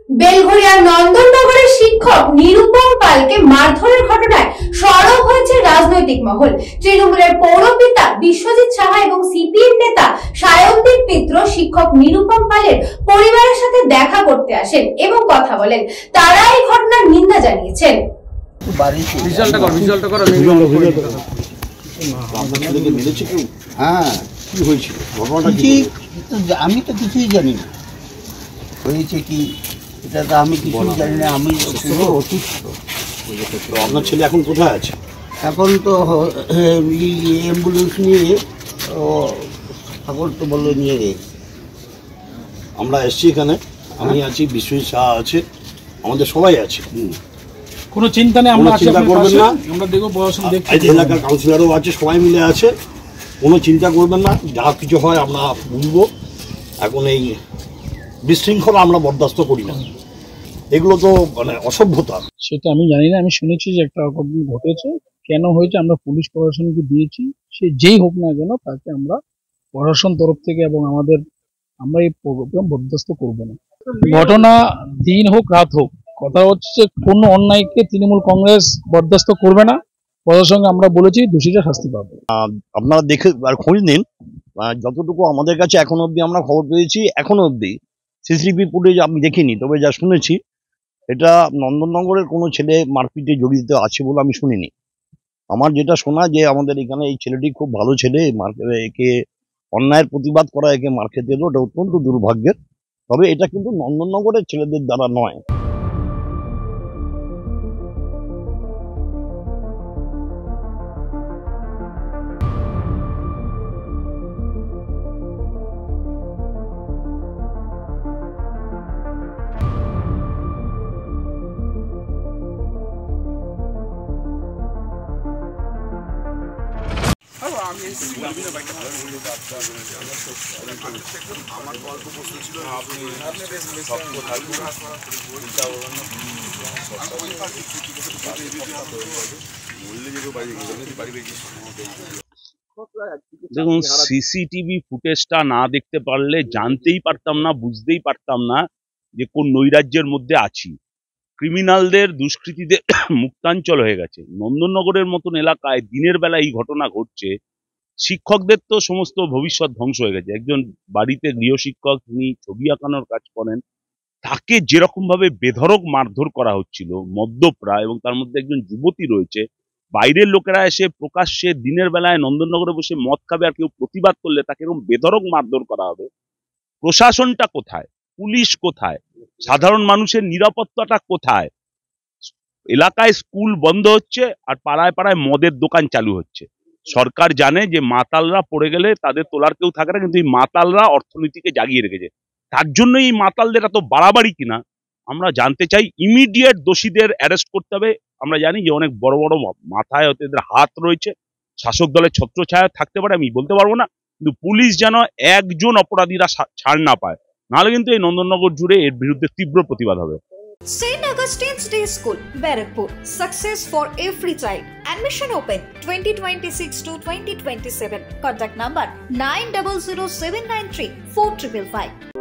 বেলঘরিয়ার নন্দননগরের শিক্ষক নিরুপম পালকে মারধরের ঘটনায় সরব হয়েছে রাজনৈতিক মহল। তৃণমূলের পৌরপিতা বিশ্বজিৎ সাহা এবং সিপিএম নেতা সায়নদীপ মিত্র শিক্ষক নিরুপম পালের পরিবারের সাথে দেখা করতে আসেন এবং কথা বলেন। তারা এই ঘটনার নিন্দা জানিয়েছেন। আমি তো কিছুই জানি না হয়েছে কি, এটা তো আমি কিছুই জানি না। আমি অসুস্থ। আপনার ছেলে এখন কোথায় আছে? এখন তো অ্যাম্বুলেন্স নিয়ে তো বললো নিয়ে গেছে। আমরা এসছি এখানে, আমি আছি, বিশ্বজিৎ শাহ আছে, আমাদের সবাই আছে। কোনো চিন্তা নেই, আমরা চিন্তা করবেন না। আমরা দেখব পড়াশোনা দেখছি, এলাকার কাউন্সিলরও আছে, সবাই মিলে আছে, কোনো চিন্তা করবেন না। যা কিছু হয় আমরা বুঝবো। এখন এই বিশৃঙ্খলা আমরা বরদাস্ত করি না, এগুলো তো মানে অসভ্যতা। সেটা আমি জানি না, আমি শুনেছি যে একটা ঘটনা ঘটেছে। কেন হয়েছে আমরা পুলিশ প্রশাসনকে দিয়েছি, সে যেই হোক না কেন তাকে আমরা প্রশাসন তরফ থেকে এবং আমরা এই প্রোগ্রাম বরদাস্ত করব না। ঘটনা দিন হোক রাত হোক, কথা হচ্ছে কোনো অন্যায়কে তৃণমূল কংগ্রেস বরদাস্ত করবে না। প্রশাসনকে আমরা বলেছি দোষীরা শাস্তি পাবে। আপনারা দেখে আর খোঁজ নিন। যতটুকু আমাদের কাছে এখনো অবধি আমরা খবর পেয়েছি, এখনো অবধি সিসিটিভি ফুটেজ আমি দেখিনি, তবে যা শুনেছি এটা নন্দননগরের কোনো ছেলে মারপিটে জড়িত আছে বলে আমি শুনিনি। আমার যেটা শোনা যে আমাদের এখানে এই ছেলেটি খুব ভালো ছেলে, একে অন্যায়ের প্রতিবাদ করা, একে মার খেতে এলো, এটা অত্যন্ত দুর্ভাগ্যের। তবে এটা কিন্তু নন্দননগরের ছেলেদের দ্বারা নয়। আমার গল্প বস্তু ছিল দেখুন, সিসিটিভি ফুটেজটা না দেখতে পারলে জানতেই পারতাম না, বুঝতেই পারতাম না যে কোন নৈরাজ্যের মধ্যে আছি। ক্রিমিনালদের, দুষ্কৃতীদের মুক্তাঞ্চল হয়ে গেছে। নন্দননগরের মতন এলাকায় দিনের বেলা এই ঘটনা ঘটছে। শিক্ষকদের তো সমস্ত ভবিষ্যৎ ধ্বংস হয়ে গেছে। একজন বাড়িতে গৃহশিক্ষক, তিনি ছবি আঁকানোর কাজ করেন, তাকে যেরকম ভাবে বেধড়ক মারধর করা হচ্ছিল মদ্যপরা, এবং তার মধ্যে একজন যুবতী রয়েছে। বাইরের লোকেরা এসে প্রকাশ্যে দিনের বেলায় নন্দননগরে বসে মদ খাবে, আর কেউ প্রতিবাদ করলে তাকে এরকম বেধড়ক মারধর করা হবে। প্রশাসনটা কোথায়? পুলিশ কোথায়? সাধারণ মানুষের নিরাপত্তাটা কোথায়? এলাকায় স্কুল বন্ধ হচ্ছে আর পাড়ায় পাড়ায় মদের দোকান চালু হচ্ছে। সরকার জানে যে মাতালরা পড়ে গেলে তাদের তোলার কেউ থাকে না, কিন্তু এই মাতালরা অর্থনীতিকে জাগিয়ে রেখেছে। তার জন্য এই মাতালদের এত বাড়াবাড়ি কিনা আমরা জানতে চাই। ইমিডিয়েট দোষীদের অ্যারেস্ট করতে হবে। আমরা জানি যে অনেক বড় বড় মাথায় হয়তো এদের হাত রয়েছে, শাসক দলের ছত্রছায়া থাকতে পারে, আমি বলতে পারবো না, কিন্তু পুলিশ যেন একজন অপরাধীরা ছাড় না পায়, নাহলে কিন্তু এই নন্দননগর জুড়ে এর বিরুদ্ধে তীব্র প্রতিবাদ হবে। St. Augustine's Day School, Barrackpur. Success for every child. Admission open 2026 to 2027. Contact number 900793 4555.